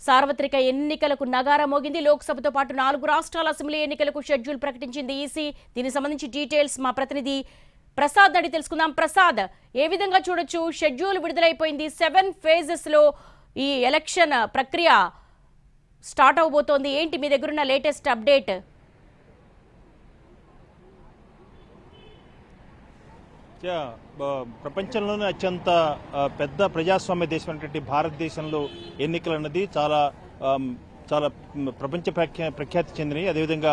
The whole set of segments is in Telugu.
సార్వత్రిక ఎన్నికలకు నగారా మోగింది. లోక్సభతో పాటు 4 రాష్ట్రాల అసెంబ్లీ ఎన్నికలకు షెడ్యూల్ ప్రకటించింది ఈసీ. దీనికి సంబంధించి డీటెయిల్స్ మా ప్రతినిధి ప్రసాద్ అడిగి తెలుసుకుందాం. ప్రసాద్, ఏ విధంగా చూడొచ్చు? షెడ్యూల్ విడుదలైపోయింది. 7 ఫేజెస్ లో ఈ ఎలక్షన్ ప్రక్రియ స్టార్ట్ అవబోతోంది. ఏంటి మీ దగ్గరున్న లేటెస్ట్ అప్డేట్? ప్రపంచంలోనే అత్యంత పెద్ద ప్రజాస్వామ్య దేశమైనటువంటి భారతదేశంలో ఎన్నికలు అన్నది చాలా చాలా ప్రపంచ ప్రఖ్యాతి చెందినవి. అదేవిధంగా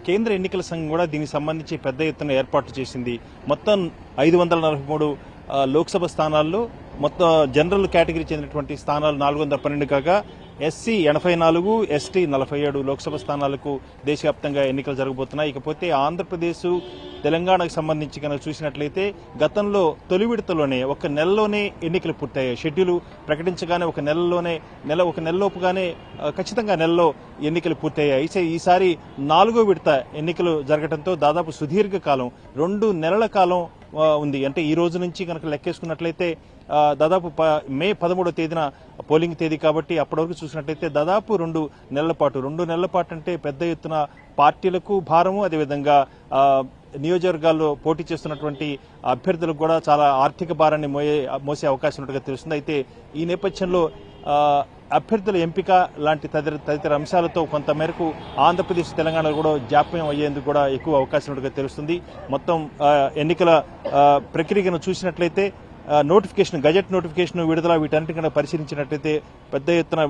కేంద్ర ఎన్నికల సంఘం కూడా దీనికి సంబంధించి పెద్ద ఎత్తున ఏర్పాటు చేసింది. మొత్తం 543 లోక్సభ స్థానాల్లో మొత్తం జనరల్ కేటగిరీ చెందినటువంటి స్థానాలు 412 కాగా ఎస్సీ 84, ఎస్టీ 47 లోక్సభ స్థానాలకు దేశవ్యాప్తంగా ఎన్నికలు జరగబోతున్నాయి. ఇకపోతే ఆంధ్రప్రదేశ్, తెలంగాణకు సంబంధించి కనుక చూసినట్లయితే గతంలో తొలి విడతలోనే ఒక నెలలోనే ఎన్నికలు పూర్తయ్యాయి. షెడ్యూల్ ప్రకటించగానే ఒక నెలలోపుగానే ఖచ్చితంగా నెలలో ఎన్నికలు పూర్తయ్యాయి. ఈసారి 4వ విడత ఎన్నికలు జరగడంతో దాదాపు సుదీర్ఘకాలం 2 నెలల కాలం ఉంది. అంటే ఈ రోజు నుంచి కనుక లెక్కేసుకున్నట్లయితే దాదాపు మే 13వ తేదీన పోలింగ్ తేదీ కాబట్టి అప్పటి వరకు చూసినట్లయితే దాదాపు 2 నెలల పాటు అంటే పెద్ద ఎత్తున పార్టీలకు భారము, అదేవిధంగా నియోజకవర్గాల్లో పోటీ చేస్తున్నటువంటి అభ్యర్థులకు కూడా చాలా ఆర్థిక భారాన్ని మోసే అవకాశం ఉన్నట్టుగా తెలుస్తుంది. అయితే ఈ నేపథ్యంలో అభ్యర్థుల ఎంపిక లాంటి తదితర అంశాలతో కొంతమేరకు ఆంధ్రప్రదేశ్, తెలంగాణలో కూడా జాప్యం అయ్యేందుకు కూడా ఎక్కువ అవకాశం ఉన్నట్టుగా తెలుస్తుంది. మొత్తం ఎన్నికల ప్రక్రియను చూసినట్లయితే గజెట్ నోటిఫికేషన్ విడుదల వీటన్నిటికన్నా పరిశీలించినట్లయితే పెద్ద ఎత్తున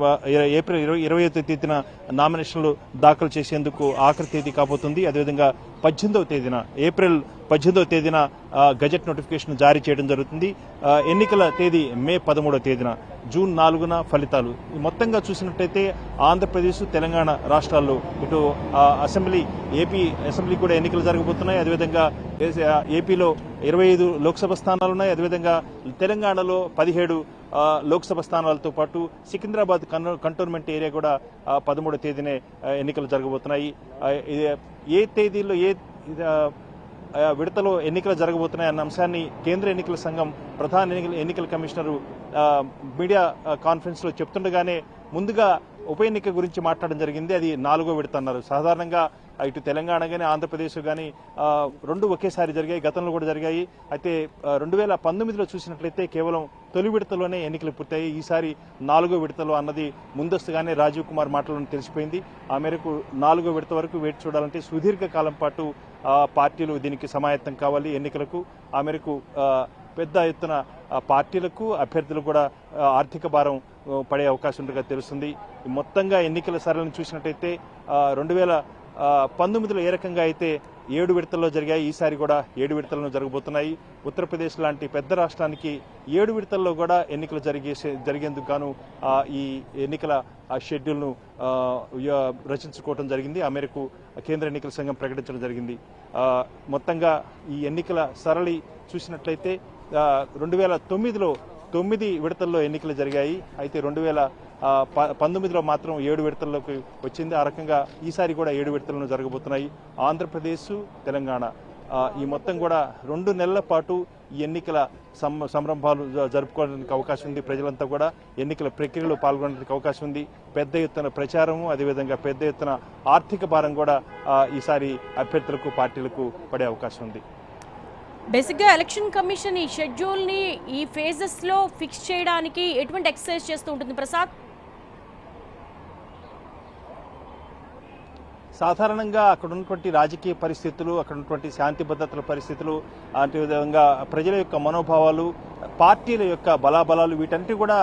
ఏప్రిల్ 20వ తేదీన నామినేషన్లు దాఖలు చేసేందుకు ఆఖరి తేదీ కాబోతుంది. అదేవిధంగా ఏప్రిల్ 18వ తేదీన గజెట్ నోటిఫికేషన్ జారీ చేయడం జరుగుతుంది. ఎన్నికల తేదీ మే 13వ తేదీన, జూన్ 4న ఫలితాలు. మొత్తంగా చూసినట్లయితే ఆంధ్రప్రదేశ్, తెలంగాణ రాష్ట్రాల్లో ఇటు ఏపీ అసెంబ్లీ కూడా ఎన్నికలు జరగబోతున్నాయి. అదేవిధంగా ఏపీలో 25 లోక్సభ స్థానాలున్నాయి. అదేవిధంగా తెలంగాణలో 17 లోక్సభ స్థానాలతో పాటు సికింద్రాబాద్ కంటోన్మెంట్ ఏరియా కూడా 13వ తేదీనే ఎన్నికలు జరగబోతున్నాయి. ఏ తేదీలో విడతలో ఎన్నికలు జరగబోతున్నాయి అన్న అంశాన్ని కేంద్ర ఎన్నికల సంఘం ప్రధాన ఎన్నికల కమిషనరు మీడియా కాన్ఫరెన్స్ లో చెప్తుండగానే ముందుగా ఉప ఎన్నిక గురించి మాట్లాడడం జరిగింది. అది 4వ విడత అన్నారు. సాధారణంగా ఇటు తెలంగాణ కానీ ఆంధ్రప్రదేశ్ కానీ 2 ఒకేసారి జరిగాయి, గతంలో కూడా జరిగాయి. అయితే 2019లో చూసినట్లయితే కేవలం తొలి విడతలోనే ఎన్నికలు పూర్తయ్యాయి. ఈసారి 4వ విడతలో అన్నది ముందస్తుగానే రాజీవ్ కుమార్ మాటలను తెలిసిపోయింది. ఆ మేరకు 4వ విడత వరకు వేచి చూడాలంటే సుదీర్ఘకాలం పాటు పార్టీలు దీనికి సమాయత్తం కావాలి ఎన్నికలకు. ఆ మేరకు పెద్ద ఎత్తున పార్టీలకు, అభ్యర్థులకు కూడా ఆర్థిక భారం పడే అవకాశం ఉండగా తెలుస్తుంది. మొత్తంగా ఎన్నికల సరళిని చూసినట్టయితే 2019లో ఏ రకంగా అయితే 7 విడతల్లో జరిగాయి, ఈసారి కూడా 7 విడతలను జరగబోతున్నాయి. ఉత్తరప్రదేశ్ లాంటి పెద్ద రాష్ట్రానికి 7 విడతల్లో కూడా ఎన్నికలు జరిగేందుకు గాను ఈ ఎన్నికల షెడ్యూల్ను రచించుకోవడం జరిగింది. ఆ మేరకు కేంద్ర ఎన్నికల సంఘం ప్రకటించడం జరిగింది. మొత్తంగా ఈ ఎన్నికల సరళి చూసినట్లయితే 2009లో 9 విడతల్లో ఎన్నికలు జరిగాయి. అయితే 2019లో మాత్రం 7 విడతల్లోకి వచ్చింది. ఆ రకంగా ఈసారి కూడా 7 విడతలను జరగబోతున్నాయి. ఆంధ్రప్రదేశ్, తెలంగాణ ఈ మొత్తం కూడా 2 నెలల పాటు ఈ ఎన్నికల సంరంభాలు జరుపుకోవడానికి అవకాశం ఉంది. ప్రజలంతా కూడా ఎన్నికల ప్రక్రియలో పాల్గొనడానికి అవకాశం ఉంది. పెద్ద ఎత్తున ప్రచారము, అదేవిధంగా పెద్ద ఎత్తున ఆర్థిక భారం కూడా ఈసారి అభ్యర్థులకు, పార్టీలకు పడే అవకాశం ఉంది. బేసిక్గా ఎలక్షన్ కమిషన్ ఈ షెడ్యూల్ని ఈ ఫేజెస్లో ఫిక్స్ చేయడానికి ఎటువంటి ఎక్సర్సైజ్ చేస్తూ ఉంటుంది ప్రసాద్? సాధారణంగా అక్కడ ఉన్నటువంటి రాజకీయ పరిస్థితులు, అక్కడ ఉన్నటువంటి శాంతి భద్రతల పరిస్థితులు, అదేవిధంగా ప్రజల యొక్క మనోభావాలు, పార్టీల యొక్క బలాబలాలు వీటన్నిటి కూడా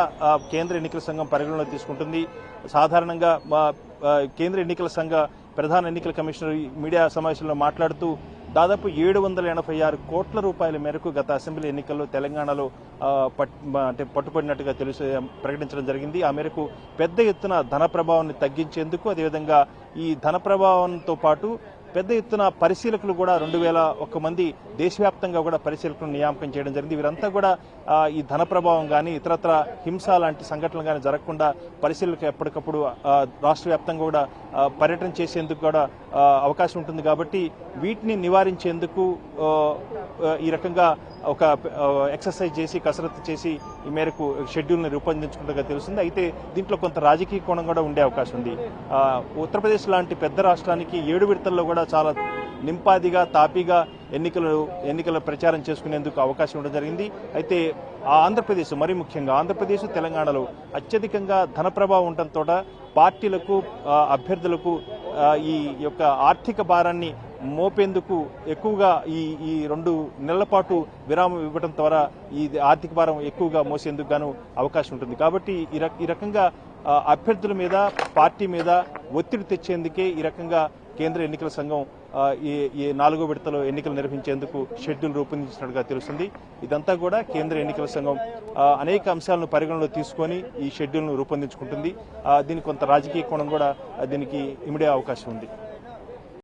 కేంద్ర ఎన్నికల సంఘం పరిగణలో తీసుకుంటుంది. సాధారణంగా కేంద్ర ఎన్నికల సంఘ ప్రధాన ఎన్నికల కమిషనర్ మీడియా సమావేశంలో మాట్లాడుతూ దాదాపు 786 కోట్ల రూపాయల మేరకు గత అసెంబ్లీ ఎన్నికల్లో తెలంగాణలో పట్టుబడినట్టుగా ప్రకటించడం జరిగింది. ఆ మేరకు పెద్ద ఎత్తున ధన ప్రభావాన్ని తగ్గించేందుకు, అదేవిధంగా ఈ ధన ప్రభావంతో పాటు పెద్ద ఎత్తున పరిశీలకులు కూడా 2001 మంది దేశవ్యాప్తంగా కూడా పరిశీలకులను నియామకం చేయడం జరిగింది. వీరంతా కూడా ఈ ధన ప్రభావం కానీ ఇతరత్ర హింస లాంటి సంఘటనలు కానీ జరగకుండా పరిశీలకులు ఎప్పటికప్పుడు రాష్ట్ర వ్యాప్తంగా కూడా పర్యటన చేసేందుకు కూడా అవకాశం ఉంటుంది. కాబట్టి వీటిని నివారించేందుకు ఈ రకంగా ఒక ఎక్సర్సైజ్ చేసి, కసరత్తు చేసి ఈ మేరకు షెడ్యూల్ని రూపొందించుకుంటుగా తెలుస్తుంది. అయితే దీంట్లో కొంత రాజకీయ కోణం కూడా ఉండే అవకాశం ఉంది. ఉత్తరప్రదేశ్ లాంటి పెద్ద రాష్ట్రానికి 7 విడతల్లో కూడా చాలా నింపాదిగా తాపీగా ఎన్నికల ప్రచారం చేసుకునేందుకు అవకాశం ఉండడం జరిగింది. అయితే ఆంధ్రప్రదేశ్, మరీ ముఖ్యంగా ఆంధ్రప్రదేశ్, తెలంగాణలో అత్యధికంగా ధన ప్రభావం ఉండటంతో పార్టీలకు అభ్యర్థులకు ఈ యొక్క ఆర్థిక భారాన్ని మోపేందుకు ఎక్కువగా ఈ 2 నెలల పాటు విరామం ఇవ్వడం ద్వారా ఈ ఆర్థిక భారం ఎక్కువగా మోసేందుకు గాను అవకాశం ఉంటుంది. కాబట్టి ఈ రకంగా అభ్యర్థుల మీద, పార్టీ మీద ఒత్తిడి తెచ్చేందుకే ఈ రకంగా కేంద్ర ఎన్నికల సంఘం ఈ 4వ విడతలో ఎన్నికలు నిర్వహించేందుకు షెడ్యూల్ రూపొందించినట్టుగా తెలుస్తుంది. ఇదంతా కూడా కేంద్ర ఎన్నికల సంఘం అనేక అంశాలను పరిగణలో తీసుకొని ఈ షెడ్యూల్ను రూపొందించుకుంటుంది. దీనికి కొంత రాజకీయ కోణం కూడా దీనికి ఇమిడే అవకాశం ఉంది.